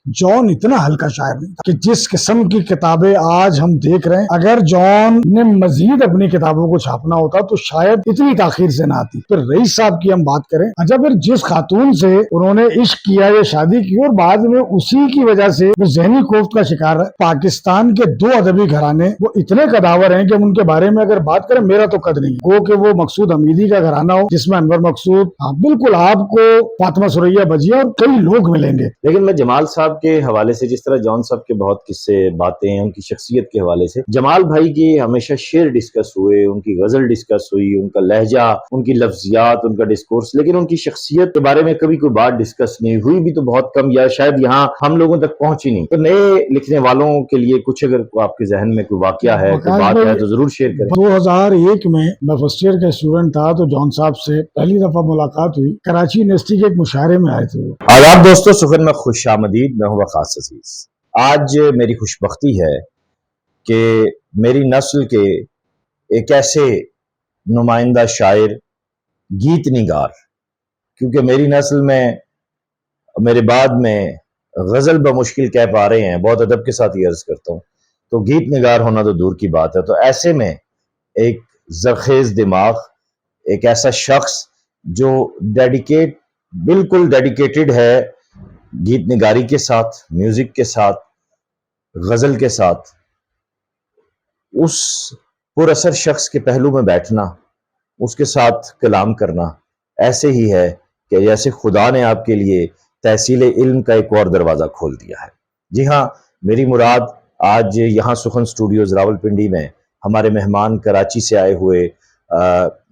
جان اتنا ہلکا شاعر نہیں تھا کہ جس قسم کی کتابیں آج ہم دیکھ رہے ہیں، اگر جان نے مزید اپنی کتابوں کو چھاپنا ہوتا تو شاید اتنی تاخیر سے نہ آتی۔ پھر رئیس صاحب کی ہم بات کریں، اچھا پھر جس خاتون سے انہوں نے عشق کیا یا شادی کی اور بعد میں اسی کی وجہ سے وہ ذہنی کوفت کا شکار ہے، پاکستان کے دو ادبی گھرانے وہ اتنے قداور ہیں کہ ہم ان کے بارے میں اگر بات کریں میرا تو قد نہیں ہے۔ گو کہ وہ مقصود حمیدی کا گھرانہ ہو جس میں انور مقصود، بالکل آپ کو فاطمہ ثریا بجیا اور کئی لوگ ملیں گے۔ لیکن میں جمال صاحب کے حوالے سے، جس طرح جان صاحب کے بہت قصے باتیں ہیں ان کی شخصیت کے حوالے سے، جمال بھائی کی ہمیشہ شعر ڈسکس ہوئے، ان کی غزل ڈسکس ہوئی، ان کا لہجہ، ان کی لفظیات، ان کا ڈسکورس، لیکن ان کی شخصیت کے بارے میں کبھی کوئی بات ڈسکس نہیں ہوئی بھی تو بہت کم، یا شاید یہاں ہم لوگوں تک پہنچی نہیں۔ تو نئے لکھنے والوں کے لیے کچھ اگر آپ کے ذہن میں کوئی واقعہ ہے، کوئی بات ہے تو ضرور شیئر کریں۔ 2001 میں فرسٹ ایئر کا اسٹوڈنٹ تھا تو جان صاحب سے پہلی دفعہ ملاقات ہوئی، کراچی یونیورسٹی کے ایک مشاعرے میں آئے تھے۔ آداب دوستو، سخن میں خوش آمدید، میں ہوں وقاص عزیز۔ آج میری خوش بختی ہے کہ میری نسل کے ایک ایسے نمائندہ شاعر، گیت نگار، کیونکہ میری نسل میں میرے بعد میں غزل بمشکل کہہ پا رہے ہیں، بہت ادب کے ساتھ یہ عرض کرتا ہوں، تو گیت نگار ہونا تو دور کی بات ہے۔ تو ایسے میں ایک زرخیز دماغ، ایک ایسا شخص جو بالکل ڈیڈیکیٹڈ ہے گیت نگاری کے ساتھ، میوزک کے ساتھ، غزل کے ساتھ، اس پر اثر شخص کے پہلو میں بیٹھنا، اس کے ساتھ کلام کرنا ایسے ہی ہے کہ جیسے خدا نے آپ کے لیے تحصیل علم کا ایک اور دروازہ کھول دیا ہے۔ جی ہاں، میری مراد آج یہاں سخن اسٹوڈیوز راولپنڈی میں ہمارے مہمان کراچی سے آئے ہوئے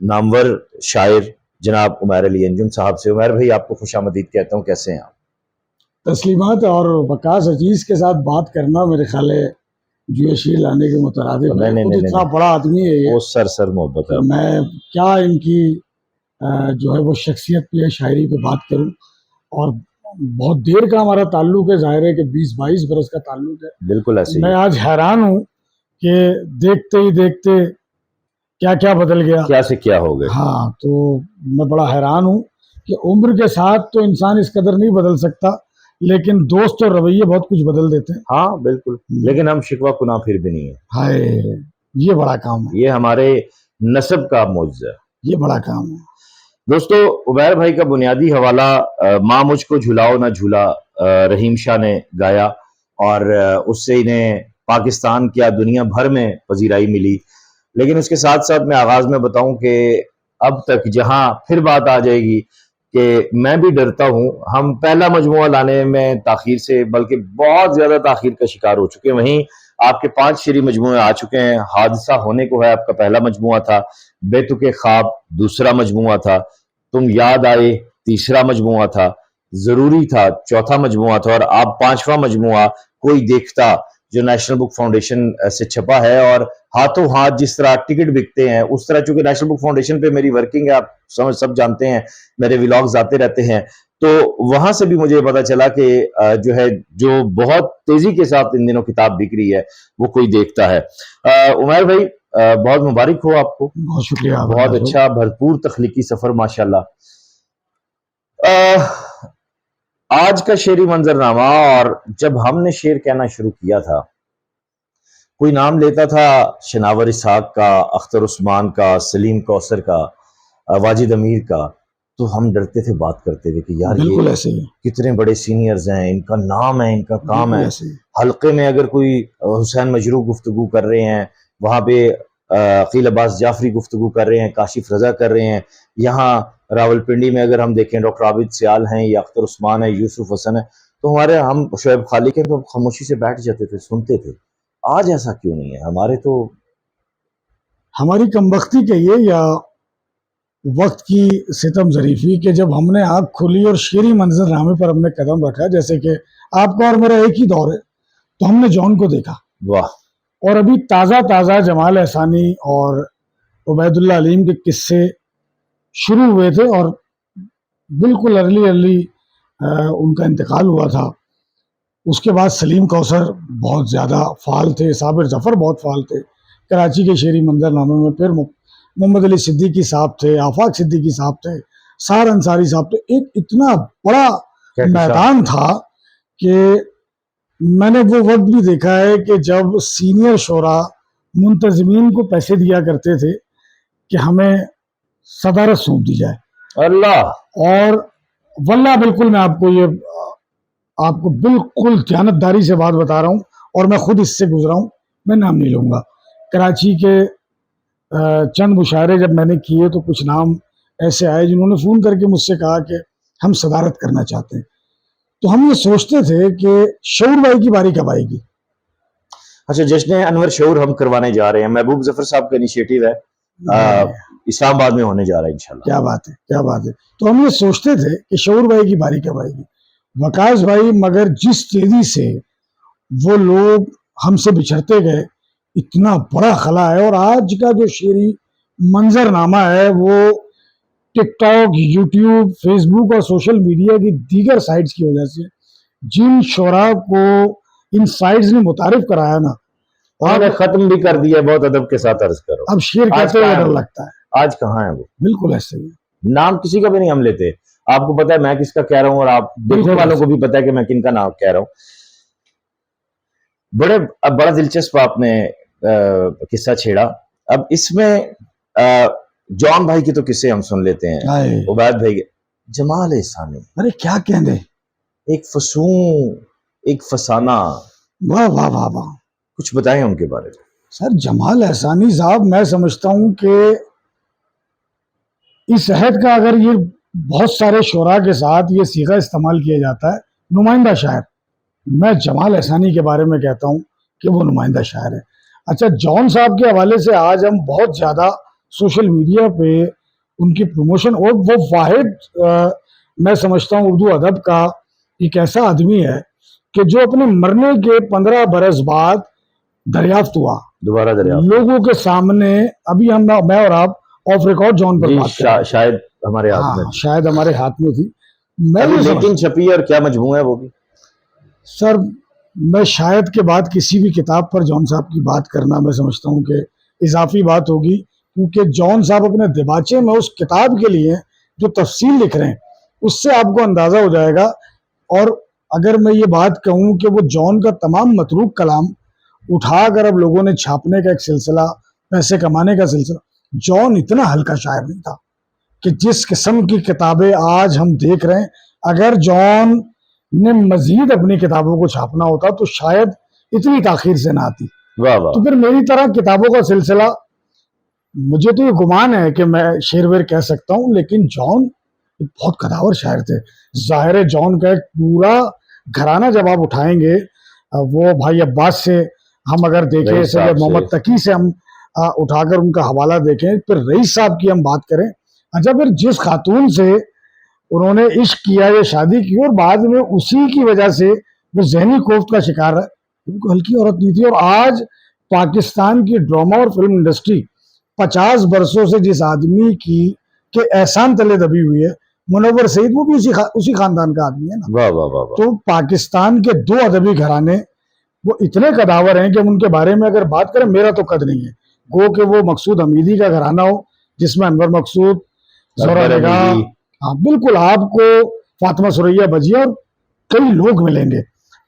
نامور شاعر جناب عمیر علی انجم صاحب سے۔ عمیر بھائی، آپ کو خوش آمدید کہتا ہوں، کیسے ہیں آپ؟ تسلیمات اور وقاص عزیز کے ساتھ بات کرنا میرے خیال ہے جوشی لانے کے مترادف ہے۔ خود اتنا بڑا آدمی ہے یہ، سر محبت ہے، میں کیا ان کی جو ہے وہ شخصیت پہ شاعری پہ بات کروں، اور بہت دیر کا ہمارا تعلق ہے، ظاہر ہے کہ 20-22 برس کا تعلق ہے۔ بالکل ایسے میں آج حیران ہوں کہ دیکھتے ہی دیکھتے کیا کیا بدل گیا، کیا سے کیا ہو گئے۔ ہاں، تو میں بڑا حیران ہوں کہ عمر کے ساتھ تو انسان اس قدر نہیں بدل سکتا، لیکن دوست اور رویے بہت کچھ بدل دیتے ہیں۔ ہاں بالکل، لیکن ہم شکوہ کناں پھر بھی نہیں ہے۔ ہائے، یہ بڑا کام ہے، یہ ہمارے نسب کا معجزہ ہے، یہ بڑا کام ہے۔ دوستو، عمیر بھائی کا بنیادی حوالہ ماں مجھ کو جھلاؤ نہ جھولا رحیم شاہ نے گایا، اور اس سے انہیں پاکستان کیا دنیا بھر میں پذیرائی ملی۔ لیکن اس کے ساتھ ساتھ میں آغاز میں بتاؤں کہ اب تک جہاں پھر بات آ جائے گی کہ میں بھی ڈرتا ہوں، ہم پہلا مجموعہ لانے میں تاخیر سے، بلکہ بہت زیادہ تاخیر کا شکار ہو چکے ہیں۔ وہیں آپ کے 5 شعری مجموعے آ چکے ہیں۔ حادثہ ہونے کو ہے آپ کا پہلا مجموعہ تھا، بیتو کے خواب دوسرا مجموعہ تھا، تم یاد آئے تیسرا مجموعہ تھا، ضروری تھا چوتھا مجموعہ تھا، اور آپ 5واں مجموعہ کوئی دیکھتا جو نیشنل بک فاؤنڈیشن سے چھپا ہے۔ اور ہاتھوں ہاتھ جس طرح ٹکٹ بکتے ہیں اس طرح، چونکہ نیشنل بک فاؤنڈیشن پہ میری ورکنگ ہے، آپ سب جانتے ہیں، میرے ولاگز آتے رہتے ہیں، تو وہاں سے بھی مجھے پتا چلا کہ جو ہے جو بہت تیزی کے ساتھ ان دنوں کتاب بک رہی ہے وہ کوئی دیکھتا ہے۔ عمیر بھائی، بہت مبارک ہو آپ کو، بہت شکریہ، بہت اچھا بھرپور تخلیقی سفر ماشاءاللہ۔ آج کا شعری منظرنامہ، اور جب ہم نے شعر کہنا شروع کیا تھا، کوئی نام لیتا تھا شناور اسحاق کا، اختر عثمان کا، سلیم کوثر کا، واجد امیر کا، تو ہم ڈرتے تھے بات کرتے تھے کہ یار بالکل یہ ایسے ہی، کتنے بڑے سینئرز ہیں، ان کا نام ہے، ان کا کام ہے۔ ایسے ہی۔ حلقے میں اگر کوئی حسین مجروح گفتگو کر رہے ہیں، وہاں پہ عقیل عباس جعفری گفتگو کر رہے ہیں، کاشف رضا کر رہے ہیں، یہاں راولپنڈی میں اگر ہم دیکھیں ڈاکٹر عابد سیال ہیں یا اختر عثمان ہے، یوسف حسن ہے، تو ہم شعیب خالق ہیں، تو خاموشی سے بیٹھ جاتے تھے، سنتے تھے۔ آج ایسا کیوں نہیں ہے؟ ہمارے تو ہماری کمبختی کہیے یا وقت کی ستم ظریفی کہ جب ہم نے آنکھ کھولی اور شعری منظر نامے پر ہم نے قدم رکھا، جیسے کہ آپ کا اور میرا ایک ہی دور ہے، تو ہم نے جان کو دیکھا، واہ، اور ابھی تازہ جمال احسانی اور عبید اللہ علیم کے قصے شروع ہوئے تھے، اور بالکل ارلی ان کا انتقال ہوا تھا۔ اس کے بعد سلیم کوثر بہت زیادہ فعال تھے، صابر ظفر بہت فعال تھے کراچی کے شعری منظر نامے میں، پھر محمد علی صدیقی صاحب تھے، آفاق صدیقی صاحب تھے، سار انصاری صاحب تھے۔ ایک اتنا بڑا میدان تھا کہ میں نے وہ وقت بھی دیکھا ہے کہ جب سینئر شعراء منتظمین کو پیسے دیا کرتے تھے کہ ہمیں صدارت سونپ دی جائے، اللہ، اور واللہ بالکل میں آپ کو بالکل دیانتداری سے بات بتا رہا ہوں، اور میں خود اس سے گزرا ہوں، میں نام نہیں لوں گا۔ کراچی کے چند مشاعرے جب میں نے کیے تو کچھ نام ایسے آئے جنہوں نے فون کر کے مجھ سے کہا کہ ہم صدارت کرنا چاہتے ہیں، تو ہم یہ سوچتے تھے کہ شعور بھائی کی باری کب آئے گی۔ اچھا، جشن انور شعور ہم کروانے جا رہے ہیں، محبوب ظفر صاحب کا انیشیٹو ہے، اسلام آباد میں ہونے جا رہا ہے انشاءاللہ۔ کیا بات ہے، کیا بات ہے۔ تو ہم یہ سوچتے تھے کہ شعور بھائی کی باری کب آئے گی، وکاس بھائی، مگر جس تیزی سے وہ لوگ ہم سے بچھڑتے گئے، اتنا بڑا خلا ہے، اور آج کا جو شعری منظر نامہ ہے وہ ٹک ٹاک، یوٹیوب، فیس بک اور سوشل میڈیا کی دیگر سائٹس کی وجہ سے جن شعراء کو ان سائٹس نے متعارف کرایا نا، انہوں نے ختم بھی کر دیا، بہت ادب کے ساتھ عرض کرو۔ اب شعر کہتے ہوئے ڈر لگتا ہے۔ آج کہاں ہے وہ؟ بالکل ایسے ہی نام کسی کا بھی نہیں ہم لیتے، آپ کو پتا ہے میں کس کا کہہ رہا ہوں، اور آپ دیکھنے والوں کو بھی پتا ہے کہ میں کن کا نام کہہ رہا ہوں۔ بڑا دلچسپ آپ نے قصہ چھیڑا۔ اب اس میں جان بھائی کے تو قصے ہم سن لیتے ہیں، عبید بھائی کے، جمال احسانی، ارے کیا کہنے، ایک فسون، ایک فسانہ، واہ واہ واہ واہ۔ کچھ بتائیں ان کے بارے میں۔ سر جمال احسانی صاحب، میں سمجھتا ہوں کہ اس عہد کا اگر یہ بہت سارے شعراء کے ساتھ یہ صیغہ استعمال کیا جاتا ہے، نمائندہ شاعر، میں جمال احسانی کے بارے میں کہتا ہوں کہ وہ نمائندہ شاعر ہے۔ اچھا، جان صاحب کے حوالے سے آج ہم بہت زیادہ سوشل میڈیا پہ ان کی پروموشن، اور وہ واحد میں سمجھتا ہوں اردو ادب کا ایک ایسا آدمی ہے کہ جو اپنے مرنے کے 15 برس بعد دریافت ہوا، دوبارہ دریافت لوگوں کے سامنے۔ ابھی میں اور آپ آف ریکارڈ جان پر بات کر رہے ہیں، شاید ہمارے ہاتھ میں، شاید ہمارے ہاتھ میں تھی۔ لیکن چھپی اور کیا مجموعہ ہے وہ بھی؟ سر میں شاید کے بعد کسی بھی کتاب پر جان صاحب کی بات کرنا میں سمجھتا ہوں کہ اضافی بات ہوگی، کیونکہ جان صاحب اپنے دیباچے میں اس کتاب کے لیے جو تفصیل لکھ رہے ہیں اس سے آپ کو اندازہ ہو جائے گا۔ اور اگر میں یہ بات کہوں کہ وہ جان کا تمام متروک کلام اٹھا کر اب لوگوں نے چھاپنے کا ایک سلسلہ، پیسے کمانے کا سلسلہ، جان اتنا ہلکا شاعر نہیں تھا کہ جس قسم کی کتابیں آج ہم دیکھ رہے ہیں، اگر جان نے مزید اپنی کتابوں کو چھاپنا ہوتا تو شاید اتنی تاخیر سے نہ آتی۔ واہ واہ۔ تو پھر میری طرح کتابوں کا سلسلہ، مجھے تو یہ گمان ہے کہ میں شعر ویر کہہ سکتا ہوں، لیکن جان ایک بہت قداور شاعر تھے۔ ظاہر جان کا ایک پورا گھرانہ جب آپ اٹھائیں گے، وہ بھائی عباس سے ہم اگر دیکھیں، سید محمد تقی سے ہم اٹھا کر ان کا حوالہ دیکھیں، پھر رئیس صاحب کی ہم بات کریں، اچھا پھر جس خاتون سے انہوں نے عشق کیا یا شادی کی اور بعد میں اسی کی وجہ سے وہ ذہنی کوفت کا شکار ہے، ان کو ہلکی عورت نہیں تھی۔ اور آج پاکستان کی ڈرامہ اور فلم انڈسٹری 50 برسوں سے جس آدمی کی کہ احسان تلے دبی ہوئی ہے، منور سعید، وہ بھی اسی خاندان کا آدمی ہے نا۔ واہ واہ واہ۔ تو پاکستان کے 2 ادبی گھرانے وہ اتنے قداور ہیں کہ ہم ان کے بارے میں اگر بات کریں، میرا تو قد نہیں ہے، گو کہ وہ مقصود حمیدی کا گھرانہ ہو جس میں انور مقصود، زہرا نگاہ، ہاں بالکل، آپ کو فاطمہ ثریا بجیا اور کئی لوگ ملیں گے،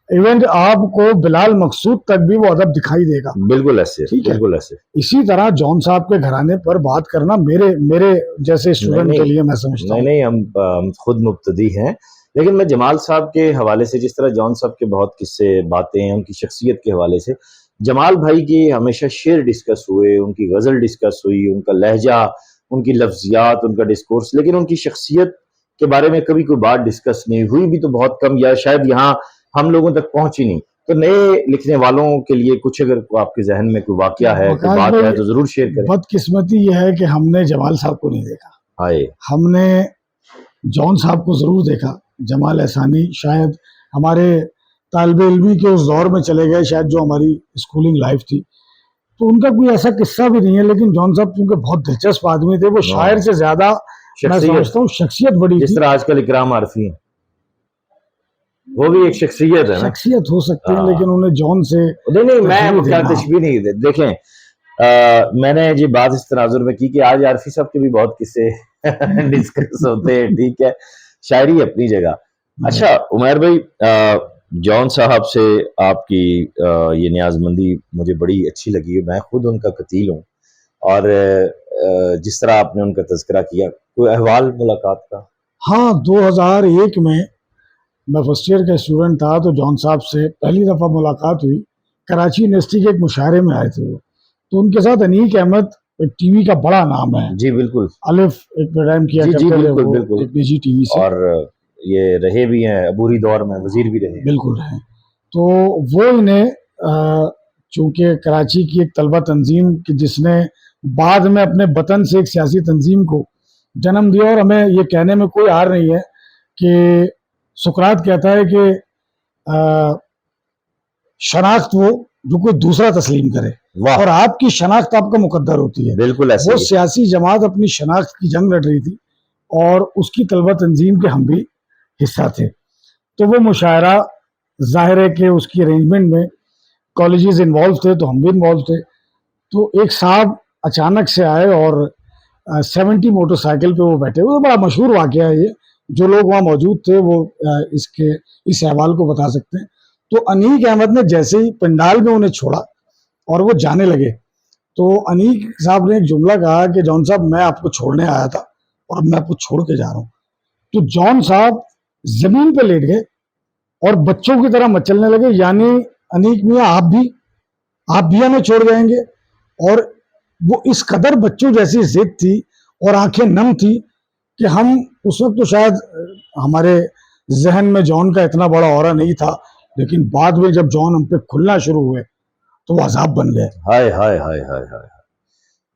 ایونٹ آپ کو بلال مقصود تک بھی وہ ادب دکھائی دے گا۔ بالکل ایسے، بالکل ایسے۔ اسی طرح جان صاحب کے گھرانے پر بات کرنا میرے جیسے اسٹوڈنٹ کے لیے میں سمجھتا ہوں، نہیں ہم خود مبتدی ہیں، لیکن میں جمال صاحب کے حوالے سے، جس طرح جان صاحب کے بہت قصے باتیں ہیں ان کی شخصیت کے حوالے سے، جمال بھائی کی ہمیشہ شعر ڈسکس ہوئے، ان کی غزل ڈسکس ہوئی، ان کا لہجہ، ان کی لفظیات، ان کا ڈسکورس، لیکن ان کی شخصیت کے بارے میں کبھی کوئی بات ڈسکس نہیں ہوئی، بھی تو بہت کم، یا شاید یہاں ہم لوگوں تک پہنچی نہیں۔ تو نئے لکھنے والوں کے لیے کچھ اگر آپ کے ذہن میں کوئی واقعہ ہے، کوئی بات ہے تو ضرور شیئر کریں۔ بدقسمتی یہ ہے کہ ہم نے جمال صاحب کو نہیں دیکھا، ہائے، ہم نے جان صاحب کو ضرور دیکھا۔ جمال احسانی شاید ہمارے طالب علمی کے اس دور میں چلے گئے، شاید جو ہماری اسکولنگ لائف تھی، تو ان کا کوئی ایسا قصہ بھی نہیں ہے، لیکن جان صاحب کیونکہ بہت دلچسپ آدمی تھے، وہ شاعر سے زیادہ میں سمجھتا ہوں شخصیت بڑی تھی۔ جس طرح آج کل اکرام عارفی ہیں، وہ بھی ایک شخصیت ہے نا، شخصیت ہو سکتی ہے، لیکن انہیں جان سے نہیں میں کیا تشبیہ نہیں دیکھیں، میں نے یہ بات اس تناظر میں کی کہ آج عارفی صاحب کے بھی بہت قصے ڈسکس ہوتے ہیں، ٹھیک ہے، شاعری اپنی جگہ۔ اچھا عمیر بھائی، جون صاحب سے آپ کی یہ نیازمندی مجھے بڑی اچھی لگی. میں خود ان کا قتیل ہوں, اور جس طرح آپ نے ان کا تذکرہ کیا, کوئی احوال ملاقات کا؟ ہاں 2001 میں فرسٹ ایئر کا اسٹوڈنٹ تھا, تو جان صاحب سے پہلی دفعہ ملاقات ہوئی. کراچی یونیورسٹی کے ایک مشاعرے میں آئے تھے وہ, تو ان کے ساتھ انیق احمد ایک ٹی وی کا بڑا نام ہے, جی بالکل, الف ایک پروگرام کیا جی کرتے تھے بالکل وہ بالکل, نجی ٹی وی سے, اور یہ رہے بھی ہیں عبوری دور میں, وزیر بھی رہے ہیں. بالکل ہیں. تو وہ انہیں چونکہ کراچی کی ایک طلبہ تنظیم کی جس نے بعد میں اپنے وطن سے ایک سیاسی تنظیم کو جنم دیا, اور ہمیں یہ کہنے میں کوئی عار نہیں ہے کہ سقراط کہتا ہے کہ شناخت وہ جو کوئی دوسرا تسلیم کرے, واہ, اور آپ کی شناخت آپ کا مقدر ہوتی ہے. بالکل ایسے وہ ہی. سیاسی جماعت اپنی شناخت کی جنگ لڑ رہی تھی, اور اس کی طلبہ تنظیم کے ہم بھی حصہ تھے. تو وہ مشاعرہ ظاہر ہے کہ اس کی ارینجمنٹ میں کالجز انوالو تھے, تو ہم بھی انوالو تھے. تو ایک صاحب اچانک سے آئے اور 70 موٹر سائیکل پہ وہ بیٹھے ہوئے. بڑا مشہور واقعہ ہے یہ, جو لوگ وہاں موجود تھے وہ اس احوال کو بتا سکتے ہیں. تو انیق احمد نے جیسے ہی پنڈال میں انہیں چھوڑا اور وہ جانے لگے, تو انیق صاحب نے ایک جملہ کہا کہ جان صاحب میں آپ کو چھوڑنے آیا تھا اور اب میں آپ کو چھوڑ کے جا رہا ہوں. تو جان صاحب زمین پہ لیٹ گئے اور بچوں کی طرح مچلنے لگے, یعنی انیق میاں آپ بھی ہمیں چھوڑ جائیں گے. اور وہ اس قدر بچوں جیسی ضد تھی اور آنکھیں نم تھی کہ ہم اس وقت تو شاید ہمارے ذہن میں جان کا اتنا بڑا اورا نہیں تھا, لیکن بعد میں جب جان ہم پہ کھلنا شروع ہوئے تو وہ عذاب بن گئے. ہائے ہائے ہائے ہائے ہائے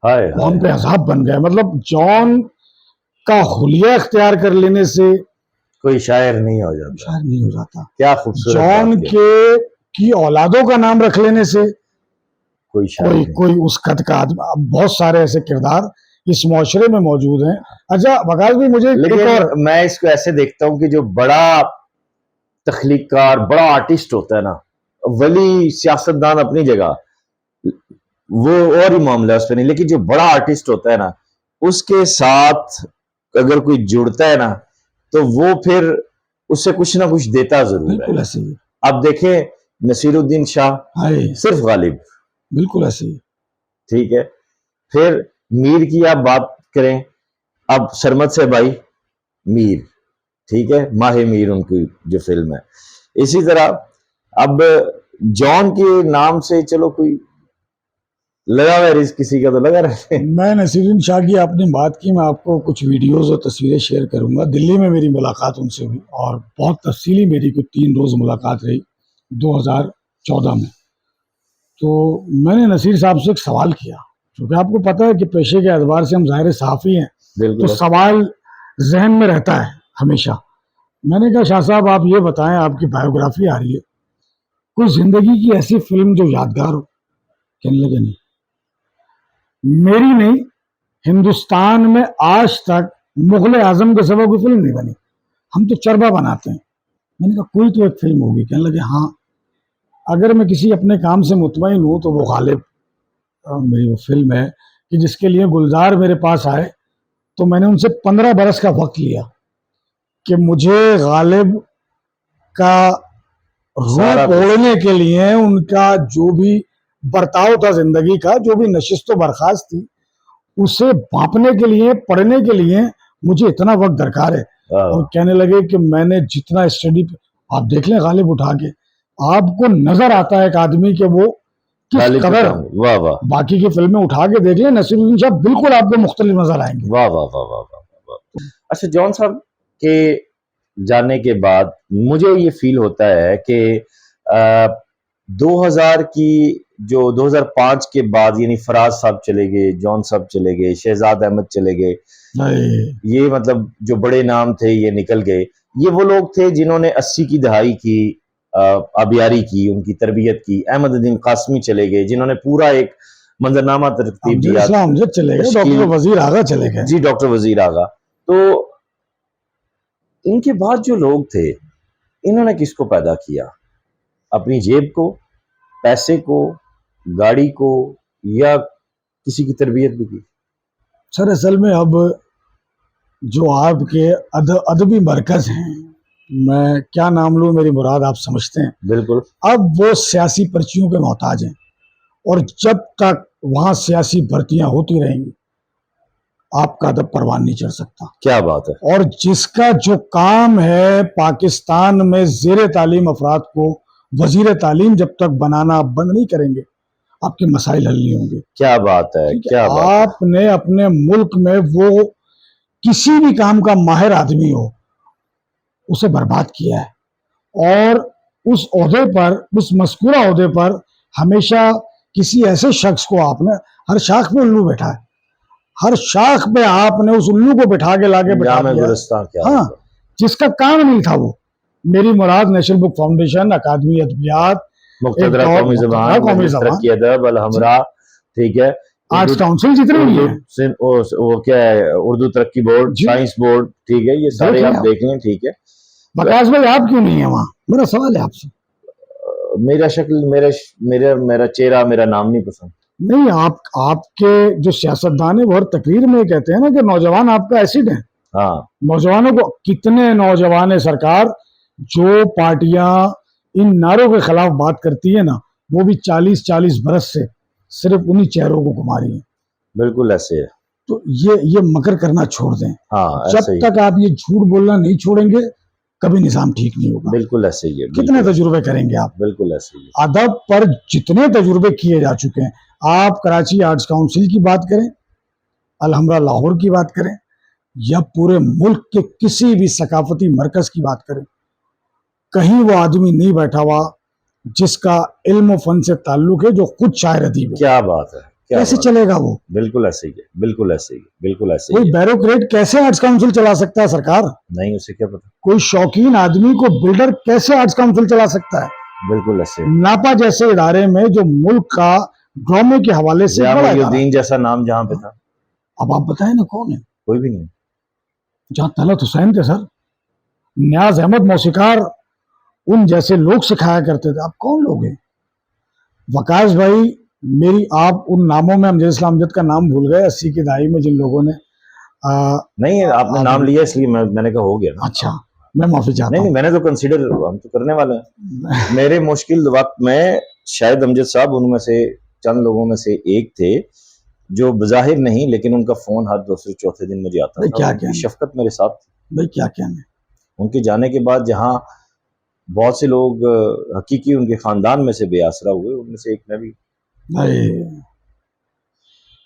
ہائے, وہ ہم پہ عذاب بن گئے. مطلب جان کا حلیہ اختیار کر لینے سے کوئی شاعر نہیں ہو جاتا. شاعر نہیں ہو جاتا. کیا خوبصورت جان بات ہے. کی اولادوں کا نام رکھ لینے سے کوئی شاعر نہیں. کوئی اس قد کا آدمی. بہت سارے ایسے کردار اس معاشرے میں موجود ہیں. اچھا وقاص بھی مجھے لیکن میں اس کو ایسے دیکھتا ہوں کہ جو بڑا تخلیق کار, بڑا آرٹسٹ ہوتا ہے نا, ولی سیاستدان اپنی جگہ, وہ اور ہی معاملہ اس پہ نہیں, لیکن جو بڑا آرٹسٹ ہوتا ہے نا, اس کے ساتھ اگر کوئی جڑتا ہے نا تو وہ پھر اس سے کچھ نہ کچھ دیتا ضرور ہے. بالکل ایسے ہی. اب دیکھیں نصیر الدین شاہ, صرف غالب, بالکل ایسے ہی. ٹھیک ہے. پھر میر کی آپ بات کریں, اب سرمد سے بھائی میر, ٹھیک ہے, ماہ میر ان کی جو فلم ہے. اسی طرح اب جان کے نام سے چلو کوئی لگا ہوا رزق کسی کا تو لگا رہے. میں نصیر الدین شاہ کی آپ نے بات کی, میں آپ کو کچھ ویڈیوز اور تصویریں شیئر کروں گا. دلی میں میری ملاقات ان سے ہوئی اور بہت تفصیلی میری کوئی 3 روز ملاقات رہی 2014 میں. تو میں نے نصیر صاحب سے ایک سوال کیا, کیونکہ آپ کو پتہ ہے کہ پیشے کے اعتبار سے ہم ظاہر صحافی ہیں, تو سوال ذہن میں رہتا ہے ہمیشہ. میں نے کہا شاہ صاحب آپ یہ بتائیں, آپ کی بایوگرافی آ رہی ہے, کوئی زندگی کی ایسی فلم جو یادگار ہو؟ کہنے لگے نہیں, میری نہیں, ہندوستان میں آج تک مغل اعظم کے سوا کوئی فلم نہیں بنی, ہم تو چربا بناتے ہیں. میں نے کہا کوئی تو ایک فلم ہوگی. کہنے لگے ہاں, اگر میں کسی اپنے کام سے مطمئن ہوں تو وہ غالب میری وہ فلم ہے کہ جس کے لیے گلزار میرے پاس آئے تو میں نے ان سے 15 برس کا وقت لیا کہ مجھے غالب کا روپ اوڑھنے کے لیے, ان کا جو بھی برتاؤ تھا زندگی کا, جو بھی نشست و برخاست تھی, اسے بھانپنے کے لیے, پڑھنے کے لیے مجھے اتنا وقت درکار ہے. اور کہنے لگے کہ میں نے جتنا اسٹڈی, آپ دیکھ لیں غالب اٹھا کے, آپ کو نظر آتا ہے ایک آدمی کہ وہ کس قدر, باقی کی فلمیں اٹھا کے دیکھ لیں نصیر الدین شاہ بالکل آپ کو مختلف نظر آئیں گے. واہ واہ واہ واہ واہ. اچھا جان صاحب کے جانے کے بعد مجھے یہ فیل ہوتا ہے کہ 2000 کی جو 2005 کے بعد, یعنی فراز صاحب چلے گئے, جان صاحب چلے گئے, شہزاد احمد چلے گئے, یہ مطلب جو بڑے نام تھے یہ نکل گئے. یہ وہ لوگ تھے جنہوں نے 80 کی دہائی کی آبیاری کی, ان کی تربیت کی. احمد الدین قاسمی چلے گئے جنہوں نے پورا ایک منظرنامہ ترتیب دیا. چلے گئے, ڈاکٹر وزیر آغا چلے گئے. جی ڈاکٹر وزیر آغا. تو ان کے بعد جو لوگ تھے انہوں نے کس کو پیدا کیا؟ اپنی جیب کو, پیسے کو, گاڑی کو, یا کسی کی تربیت بھی کی؟ سر اصل میں اب جو آپ کے ادبی مرکز ہیں میں کیا نام لوں، میری مراد آپ سمجھتے ہیں. بالکل. اب وہ سیاسی پرچیوں کے محتاج ہیں، اور جب تک وہاں سیاسی بھرتیاں ہوتی رہیں گی آپ کا ادب پروان نہیں چڑھ سکتا. کیا بات ہے. اور جس کا جو کام ہے پاکستان میں زیر تعلیم افراد کو وزیر تعلیم جب تک بنانا آپ بند نہیں کریں گے آپ کے مسائل حل نہیں ہوں گے. کیا بات ہے. کیا بات ہے. آپ نے اپنے ملک میں وہ کسی بھی کام کا ماہر آدمی ہو اسے برباد کیا ہے، اور اس عہدے پر، اس مذکورہ عہدے پر ہمیشہ کسی ایسے شخص کو آپ نے، ہر شاخ پہ الو بیٹھا ہے، ہر شاخ پہ آپ نے اس الو کو بٹھا کے لا کے بٹھا جامع دیا. گلستان. کیا ہاں، جس کا کام نہیں تھا وہ. میری مراد نیشنل بک فاؤنڈیشن، اکادمی ادبیات، مقتدرہ قومی زبان، قومی مجلس زبان، ترقی ادب، الحمراء، ٹھیک ہے، آرٹس کاؤنسل جتنے بھی ہیں، وہ کیا ہے، اردو ترقی بورڈ، جی، سائنس بورڈ، ٹھیک ہے، یہ سارے آپ دیکھ لیں. ٹھیک ہے. وکاس بھائی آپ کیوں نہیں ہیں وہاں؟ میرا سوال ہے آپ سے. میرا شکل، میرا چہرہ، میرا نام نہیں پسند. نہیں، آپ کے جو سیاستدان ہیں وہ ہر تقریر میں کہتے ہیں نا کہ نوجوان آپ کا ایسڈ ہے. ہاں. نوجوانوں کو، کتنے نوجوان سرکار جو پارٹیاں ان نعروں کے خلاف بات کرتی ہے نا، وہ بھی 40 برس سے صرف انہی چہروں کو گھما رہی ہیں. بالکل ایسے ہے. تو یہ مکر کرنا چھوڑ دیں. ہاں جب ایسے ہی. تک آپ یہ جھوٹ بولنا نہیں چھوڑیں گے کبھی نظام ٹھیک نہیں ہوگا. بالکل ایسے ہی ہے. کتنے تجربے کریں گے آپ؟ بالکل ایسے ہی ہے. ادب پر جتنے تجربے کیے جا چکے ہیں، آپ کراچی آرٹس کاؤنسل کی بات کریں، الحمرا لاہور کی بات کریں، یا پورے ملک کے کسی بھی ثقافتی مرکز کی بات کریں، کہیں وہ آدمی نہیں بیٹھا ہوا جس کا علم و فن سے تعلق ہے، جو خود شاعر ادیب ہے. کیا بات ہے. کیسے چلے گا وہ؟ بالکل ایسے ہی ہے. بالکل ایسے ہی ہے. بالکل ایسے ہی کوئی ہے. بیوروکریٹ کیسے آرٹس کاؤنسل چلا سکتا ہے سرکار؟ نہیں، اسے کیا پتا. کوئی شوقین آدمی کو بلڈر کیسے آرٹس کاؤنسل چلا سکتا ہے؟ بالکل ایسے. ناپا جیسے ادارے میں جو ملک کا ڈرامے کے حوالے سے ضیاء بڑا محی ادارہ ہے. الدین جیسا نام جہاں پہ تھا. اب آپ بتائیں نا کون ہے؟ کوئی بھی نہیں. جہاں طلعت حسین تھے سر، نیاز احمد موسیقار، ان جیسے لوگ سکھایا کرتے تھے. آپ کون لوگ ہیں؟ وکاس بھائی، میری آپ ان ناموں میں امجد اسلام امجد کا نام بھول گئے 80 کی دہائی میں جن لوگوں نے نہیں، آپ نے نام لیا اس لیے میں نے کہا ہو گیا نا. اچھا، میں معافی چاہتا نہیں، ہوں. میں نے تو کنسیڈر، ہم تو کرنے والے ہیں. میرے مشکل وقت میں شاید امجد صاحب ان میں سے چند لوگوں میں سے ایک تھے جو بظاہر نہیں، لیکن ان کا فون ہر دوسرے چوتھے دن مجھے آتا تھا. ان کی شفقت میرے ساتھ تھی. بھائی کیا کہنے. ان کے جانے کے بعد جہاں بہت سے لوگ حقیقی ان کے خاندان میں سے بے آسرا ہوئے، ان میں سے ایک میں بھی.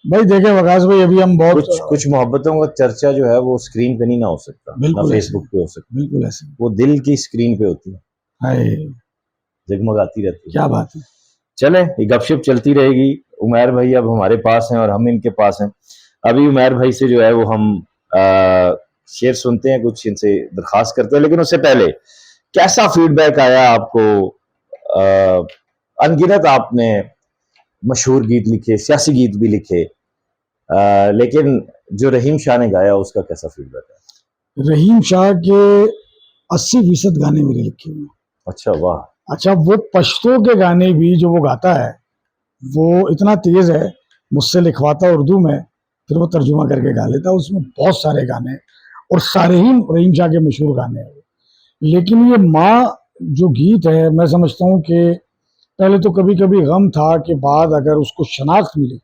بھائی دیکھیں وکاس بھائی، ابھی ہم بہت کچھ محبتوں کا چرچا جو ہے وہ اسکرین پہ نہیں نہ ہو سکتا، نہ فیس بک پہ ہو سکتا. بالکل ایسے وہ دل کی اسکرین پہ ہوتی ہے، جگمگاتی رہتی ہے. کیا بات ہے. چلیں، یہ گپ شپ چلتی رہے گی. عمیر بھائی اب ہمارے پاس ہیں اور ہم ان کے پاس ہیں. ابھی عمیر بھائی سے جو ہے وہ ہم شعر سنتے ہیں، کچھ ان سے درخواست کرتے ہیں. لیکن اس سے پہلے کیسا فیڈ بیک آیا آپ کو؟ انگنت آپ نے مشہور گیت لکھے، سیاسی گیت بھی لکھے، لیکن جو رحیم شاہ نے گایا اس کا کیسا فیڈ بیک ہے؟ رحیم شاہ کے 80% گانے میرے لکھے ہوئے. اچھا، واہ. اچھا، وہ پشتو کے گانے بھی جو وہ گاتا ہے وہ اتنا تیز ہے، مجھ سے لکھواتا اردو میں، پھر وہ ترجمہ کر کے گا لیتا. اس میں بہت سارے گانے اور سارے ہی رحیم شاہ کے مشہور گانے ہیں. لیکن یہ ماں جو گیت ہے، میں سمجھتا ہوں کہ پہلے تو کبھی کبھی غم تھا کہ بعد اگر اس کو شناخت ملی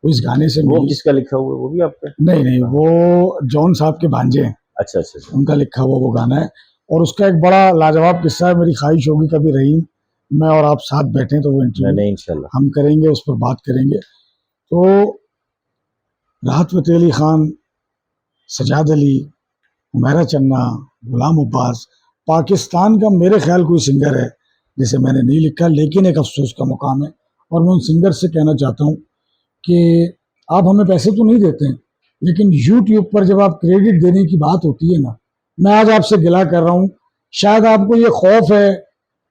وہ اس گانے سے وہ ملی. کس کا لکھا ہوا ہے؟ وہ بھی آپ کا؟ نہیں، وہ جون صاحب کے بھانجے ہیں. اچھا اچھا اچھا. ان کا لکھا ہوا وہ گانا ہے. اور اس کا ایک بڑا لاجواب قصہ ہے. میری خواہش ہوگی کبھی رحیم، میں اور آپ ساتھ بیٹھیں تو وہ انٹرویو نہیں، انشاءاللہ ہم کریں گے، اس پر بات کریں گے. تو راحت فتح علی خان، سجاد علی، عمیرہ چنہ، غلام عباس، پاکستان کا میرے خیال کوئی سنگر ہے جسے میں نے نہیں لکھا، لیکن ایک افسوس کا مقام ہے. اور میں ان سنگر سے کہنا چاہتا ہوں کہ آپ ہمیں پیسے تو نہیں دیتے ہیں، لیکن یوٹیوب پر جب آپ کریڈٹ دینے کی بات ہوتی ہے نا، میں آج آپ سے گلہ کر رہا ہوں. شاید آپ کو یہ خوف ہے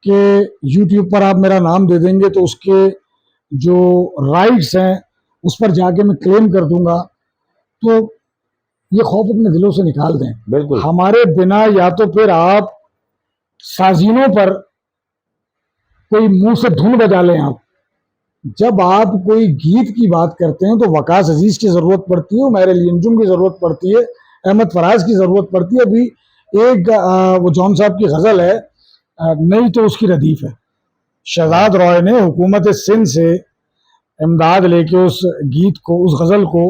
کہ یوٹیوب پر آپ میرا نام دے دیں گے تو اس کے جو رائٹس ہیں اس پر جا کے میں کلیم کر دوں گا. تو یہ خوف اپنے دلوں سے نکال دیں. بالکل. ہمارے بنا یا تو پھر آپ سازینوں پر کوئی منہ سے دھن بجا لیں. آپ جب آپ کوئی گیت کی بات کرتے ہیں تو وقاص عزیز کی ضرورت پڑتی ہے، عمیر علی انجم کی ضرورت پڑتی ہے، احمد فراز کی ضرورت پڑتی ہے. ابھی ایک وہ جون صاحب کی غزل ہے نہیں تو اس کی ردیف ہے. شہزاد رائے نے حکومت سندھ سے امداد لے کے اس گیت کو، اس غزل کو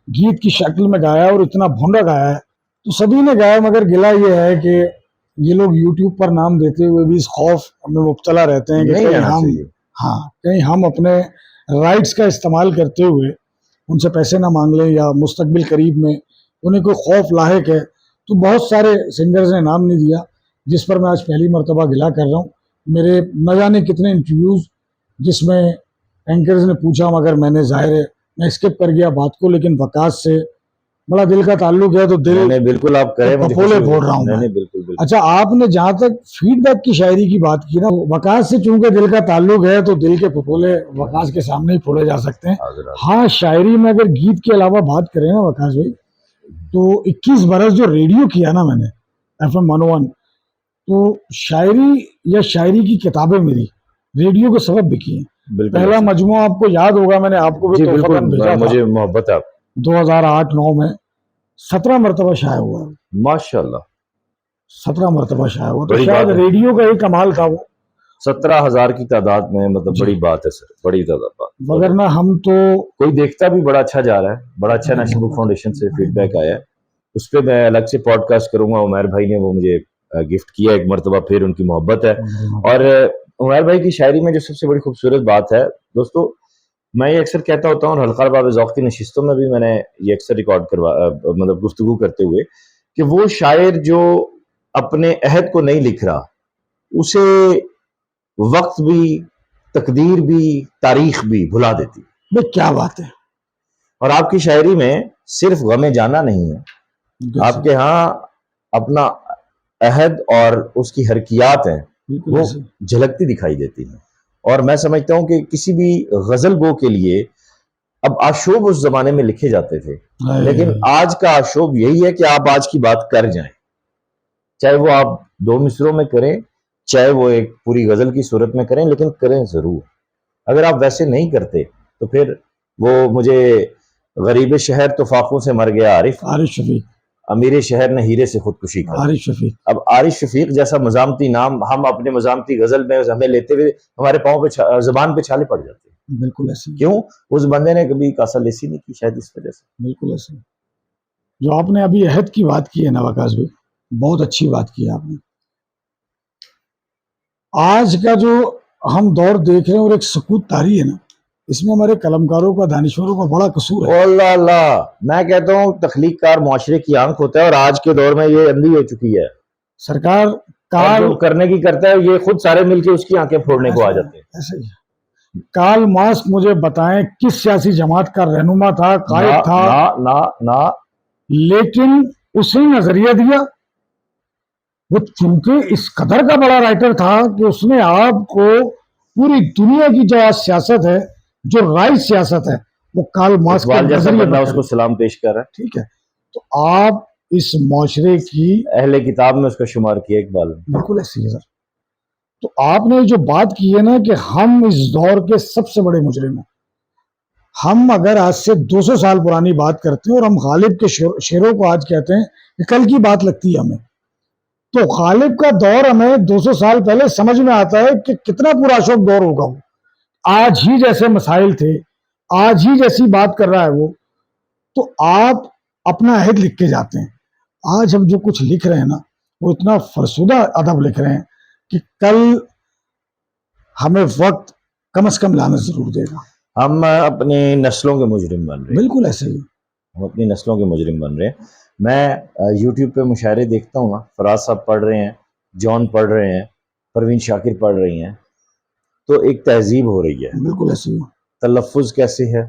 گیت کی شکل میں گایا اور اتنا بھونڈا گایا ہے. تو سبھی نے گایا، مگر گلا یہ ہے کہ یہ لوگ یوٹیوب پر نام دیتے ہوئے بھی اس خوف میں مبتلا رہتے ہیں کہ نہیں کہیں رہنا ہم چاہیے. کہیں ہم اپنے رائٹس کا استعمال کرتے ہوئے ان سے پیسے نہ مانگ لیں یا مستقبل قریب میں انہیں کوئی خوف لاحق ہے. تو بہت سارے سنگرز نے نام نہیں دیا، جس پر میں آج پہلی مرتبہ گلا کر رہا ہوں. میرے نہ جانے کتنے انٹرویوز جس میں اینکرز نے پوچھا، مگر میں نے ظاہر ہے میں اسکپ کر گیا بات کو، لیکن وکاس سے بڑا دل کا تعلق ہے تو دل نہیں بالکل آپ کریں، مجھے پپولے خوشی بول رہا ہوئی. ہوں میں. نہیں بالکل بالکل. اچھا، آپ نے جہاں تک فیڈ بیک کی شاعری کی بات کی نا، وکاس سے چونکہ دل کا تعلق ہے تو دل کے پپولے وکاس کے سامنے ہی پھولے جا سکتے ہیں. ہاں، شاعری میں اگر گیت کے علاوہ بات کریں نا وکاس بھائی، تو 21 برس جو ریڈیو کیا نا میں نے FM 101، تو شاعری یا شاعری کی کتابیں میری ریڈیو کے سبب بکی ہیں. پہلا مجموعہ آپ کو یاد ہوگا، میں نے آپ کو بھی تحفتاً بھیجا تھا، مجھے محبت ہے آپ. 2008-9 میں 17 مرتبہ شائع ہوا. ماشاءاللہ 17 مرتبہ شائع ہوا، تو شاید ریڈیو کا ہی کمال تھا وہ. 17,000 کی تعداد میں مطلب بڑی بات ہے سر، بڑی تعداد. وگرنہ ہم تو کوئی دیکھتا بھی بڑا اچھا جا رہا ہے، بڑا اچھا نیشنل بک فاؤنڈیشن سے فیڈ بیک آیا ہے. اس پہ میں الگ سے پوڈ کاسٹ کروں گا. عمیر بھائی نے وہ مجھے گفٹ کیا ایک مرتبہ، پھر ان کی محبت ہے. اور عمیر بھائی کی شاعری میں جو سب سے بڑی خوبصورت بات ہے دوستو، میں یہ اکثر کہتا ہوتا ہوں، اور حلقہ باب ذوق کی نشستوں میں بھی میں نے یہ اکثر ریکارڈ مطلب گفتگو کرتے ہوئے، کہ وہ شاعر جو اپنے عہد کو نہیں لکھ رہا، اسے وقت بھی، تقدیر بھی، تاریخ بھی بھلا دیتی. کیا بات ہے. اور آپ کی شاعری میں صرف غم جانا نہیں ہے، آپ کے ہاں اپنا عہد اور اس کی حرکیات ہیں، وہ جھلکتی دکھائی دیتی ہیں. اور میں سمجھتا ہوں کہ کسی بھی غزل گو کے لیے، اب آشوب اس زمانے میں لکھے جاتے تھے، لیکن آج کا آشوب یہی ہے کہ آپ آج کی بات کر جائیں، چاہے وہ آپ 2 مصروں میں کریں، چاہے وہ ایک پوری غزل کی صورت میں کریں، لیکن کریں ضرور. اگر آپ ویسے نہیں کرتے تو پھر وہ مجھے غریب شہر تو فاقوں سے مر گیا عارف شفیق، امیر شہر نے ہیرے سے خودکشی کی. عارف شفیق، اب عارف شفیق جیسا مزامتی نام ہم اپنے مزامتی غزل میں ہمیں لیتے ہوئے ہمارے پاؤں پہ، زبان پہ چھالے پڑ جاتے ہیں. بالکل ایسے. کیوں؟ اس بندے نے کبھی کاسا لیسی نہیں کی، شاید اس وجہ سے. بالکل ایسے. جو آپ نے ابھی عہد کی بات کی ہے نا وکاس بھائی، بہت اچھی بات کی ہے آپ نے. آج کا جو ہم دور دیکھ رہے ہیں اور ایک سکوت طاری ہے نا، اس میں ہمارے قلمکاروں کا، دانشوروں کا بڑا قصور ہے. اللہ اللہ، میں کہتا ہوں تخلیق کار معاشرے کی آنکھ ہوتا ہے، اور آج کے دور میں یہ اندھی ہو چکی ہے. سرکار جو کرنے کی کرتا ہے، یہ خود سارے مل کے اس کی آنکھیں پھوڑنے کو آ جاتے ہیں. ایسے ہی. کارل مارکس مجھے بتائیں کس سیاسی جماعت کا رہنما تھا، قائد تھا؟ نہ لیکن اسی نظریہ دیا. وہ چونکہ اس قدر کا بڑا رائٹر تھا کہ اس نے آپ کو پوری دنیا کی جو سیاست ہے، جو رائٹ سیاست ہے، وہ کارل مارکس کے نظریے پر اس کو سلام پیش کر رہا ہے. ٹھیک ہے، تو آپ اس معاشرے کی اہل کتاب میں اس کا شمار کیا اقبال نے. بالکل ایسی ہے سر. تو آپ نے جو بات کی ہے نا کہ ہم اس دور کے سب سے بڑے مجرم ہیں. ہم اگر آج سے 200 سال پرانی بات کرتے ہیں اور ہم غالب کے شعروں کو آج کہتے ہیں کہ کل کی بات لگتی ہے ہمیں، تو غالب کا دور ہمیں 200 سال پہلے سمجھ میں آتا ہے کہ کتنا پورا شوق دور ہوگا. وہ آج ہی جیسے مسائل تھے، آج ہی جیسی بات کر رہا ہے وہ. تو آپ اپنا عہد لکھ کے جاتے ہیں. آج ہم جو کچھ لکھ رہے ہیں نا، وہ اتنا فرسودہ ادب لکھ رہے ہیں کہ کل ہمیں وقت کم از کم لعنت ضرور دے گا. ہم اپنی نسلوں کے مجرم بن رہے ہیں. بالکل ایسے ہی ہم اپنی نسلوں کے مجرم بن رہے ہیں. میں یوٹیوب پہ مشاعرے دیکھتا ہوں نا، فراز صاحب پڑھ رہے ہیں، جان پڑھ رہے ہیں، پروین شاکر پڑھ رہی ہیں، تو ایک تہذیب ہو رہی ہے. بالکل ایسے ہی. تلفظ کیسے ہے،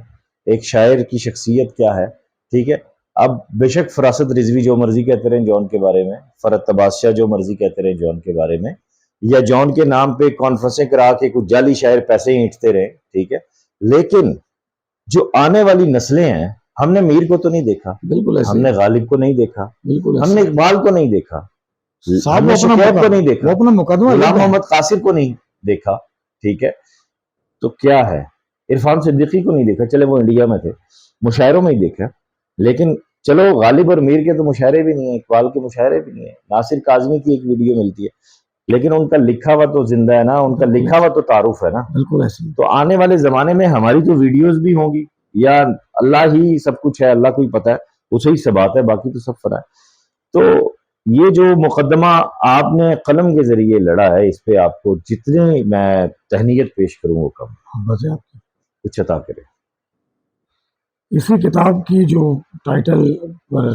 ایک شاعر کی شخصیت کیا ہے. ٹھیک ہے، اب بے شک فراست رضوی جو مرضی کہتے رہیں جان کے بارے میں، فرت تبادشاہ جو مرضی کہتے رہیں جان کے بارے میں، یا جان کے نام پہ کانفرنسیں کرا کے کچھ جعلی شاعر پیسے اینٹتے رہیں. ٹھیک ہے، لیکن جو آنے والی نسلیں ہیں، ہم نے میر کو تو نہیں دیکھا، بالکل ہم نے غالب کو نہیں دیکھا، بالکل ہم نے اقبال کو نہیں دیکھا، ہم نے شکایت کو نہیں دیکھا، اپنا مقدمہ غلام محمد قاصر کو نہیں دیکھا. ٹھیک ہے، تو کیا ہے، عرفان صدیقی کو نہیں دیکھا، چلے وہ انڈیا میں تھے، مشاعروں میں ہی دیکھا. لیکن چلو غالب اور میر کے تو مشاعرے بھی نہیں ہیں، اقبال کے مشاعرے بھی نہیں ہیں، ناصر کاظمی کی ایک ویڈیو ملتی ہے، لیکن ان کا لکھا ہوا تو زندہ ہے نا، ان کا لکھا ہوا تو تعارف ہے نا. بالکل ایسے. تو آنے والے زمانے میں ہماری تو ویڈیوز بھی ہوں گی، یا اللہ ہی سب کچھ ہے، اللہ کو ہی پتہ ہے، اسے ہی سب آتا ہے، باقی تو سب فرا ہے. تو یہ جو مقدمہ آپ نے قلم کے ذریعے لڑا ہے، اس پہ آپ کو جتنے میں تہنیت پیش کروں وہ کم. بس آپ کچھ عطا کرے. اسی کتاب کی جو ٹائٹل پر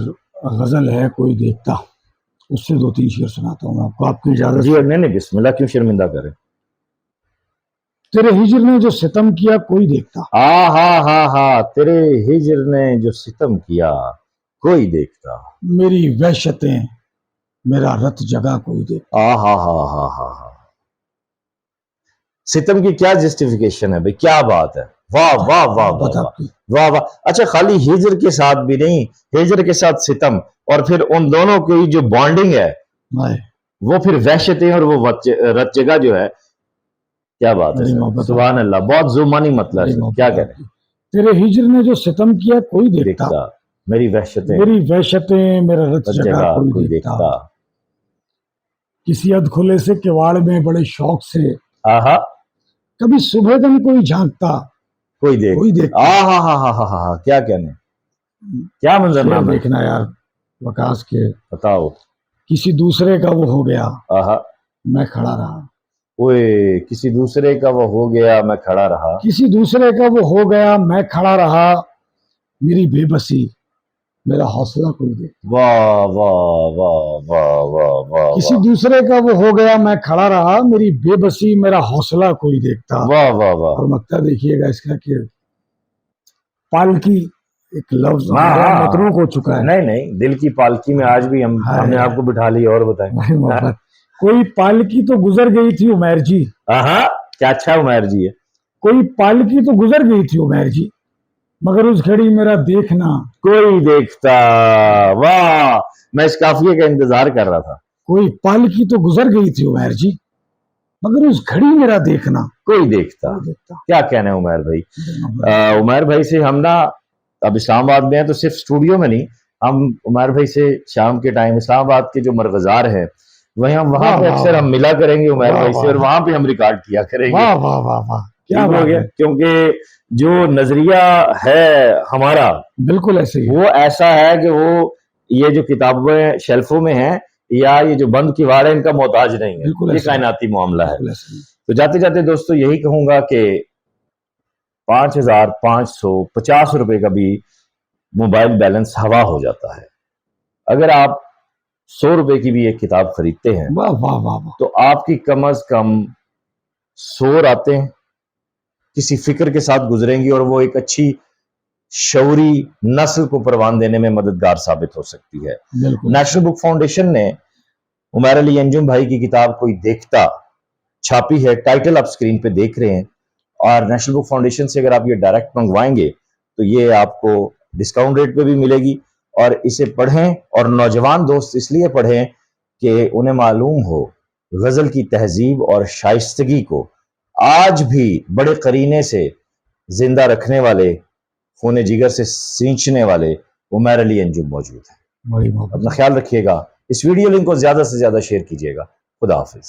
غزل ہے کوئی دیکھتا، اس سے 2-3 شعر سناتا ہوں آپ کو، آپ کی اجازت. جی نہیں بسم اللہ، کیوں شرمندہ کریں. تیرے ہجر نے جو ستم کیا کوئی دیکھتا. ہاں تیرے ہجر نے جو ستم کیا کوئی دیکھتا. میری وحشتیں میرا رت جگہ کوئی دیکھتا. ہاں ستم کی کیا جسٹیفیکیشن ہے بھائی، کیا بات ہے، واہ واہ واہ واہ واہ واہ. اچھا خالی ہجر کے ساتھ بھی نہیں، ہجر کے ساتھ ستم، اور پھر ان دونوں کی جو بانڈنگ ہے وہ پھر وحشتیں اور وہ رت جگہ جو ہے، کیا بات ہے سبحان اللہ. بہت زمانی مطلب ہے، کیا کہہ رہے ہیں. تیرے ہجر نے جو ستم کیا کوئی دیکھتا، میری وحشتیں میرا رت جگہ کوئی دیکھتا. کسی اد کھلے سے کواڑ میں بڑے شوق سے کبھی صبح دم کوئی جھانکتا کوئی دیکھتا. ہاں کیا کہنے، کیا منظر دیکھنا یار وکاس کے. بتاؤ. کسی دوسرے کا وہ ہو گیا میں کھڑا رہا. کسی دوسرے کا وہ ہو گیا میں کھڑا رہا. کسی دوسرے کا وہ ہو گیا میں کھڑا رہا. میری بے بسی میرا حوصلہ کوئی دیکھتا. واہ واہ واہ واہ واہ واہ. کسی دوسرے کا وہ ہو گیا میں کھڑا رہا. میری بے بسی میرا حوصلہ کوئی دیکھتا. واہ واہ واہ. اور مقطع دیکھیے گا اس کا کہ پالکی ایک لفظ مطلوب ہو چکا ہے. نہیں دل کی پالکی میں آج بھی ہم نے آپ کو بٹھا لی. اور بتائیں. کوئی پالکی تو گزر گئی تھی عمیر جی. کیا اچھا عمیر جی ہے. کوئی پالکی تو گزر گئی تھی عمیر جی، مگر اس گھڑی میرا دیکھنا کوئی دیکھتا. واہ، میں اس قافیے کا انتظار کر رہا تھا. کوئی پالکی تو گزر گئی تھی عمیر جی، مگر اس گھڑی میرا دیکھنا کوئی دیکھتا. کیا کہنا ہے عمیر بھائی. عمیر بھائی سے ہم نا اب اسلام آباد میں ہیں تو صرف اسٹوڈیو میں نہیں، ہم عمیر بھائی سے شام کے ٹائم اسلام آباد کے جو مرغزار ہیں وہاں پہ اکثر ہم ملا کریں گے عمیر بھائی سے، اور وہاں پہ ہم ریکارڈ کیا کریں گے. کیا ہو گیا، کیونکہ جو نظریہ ہے ہمارا بالکل ایسے ہی، وہ ایسا ہے کہ وہ یہ جو کتابیں شیلفوں میں ہیں یا یہ جو بند کیواڑ ہے ان کا محتاج نہیں ہے، یہ کائناتی معاملہ ہے. تو جاتے جاتے دوستو یہی کہوں گا کہ 5,550 روپے کا بھی موبائل بیلنس ہوا ہو جاتا ہے. اگر آپ 100 روپے کی بھی ایک کتاب خریدتے ہیں تو آپ کی کم از کم 100 راتیں کسی فکر کے ساتھ گزریں گی، اور وہ ایک اچھی شعوری نسل کو پروان دینے میں مددگار ثابت ہو سکتی ہے. نیشنل بک فاؤنڈیشن نے عمیر علی انجم بھائی کی کتاب کوئی دیکھتا چھاپی ہے. ٹائٹل آپ سکرین پہ دیکھ رہے ہیں، اور نیشنل بک فاؤنڈیشن سے اگر آپ یہ ڈائریکٹ منگوائیں گے تو یہ آپ کو ڈسکاؤنٹ ریٹ پہ بھی ملے گی. اور اسے پڑھیں، اور نوجوان دوست اس لیے پڑھیں کہ انہیں معلوم ہو غزل کی تہذیب اور شائستگی کو آج بھی بڑے قرینے سے زندہ رکھنے والے، خون جگر سے سینچنے والے عمیر علی انجم موجود ہیں. اپنا خیال رکھیے گا. اس ویڈیو لنک کو زیادہ سے زیادہ شیئر کیجیے گا. خدا حافظ.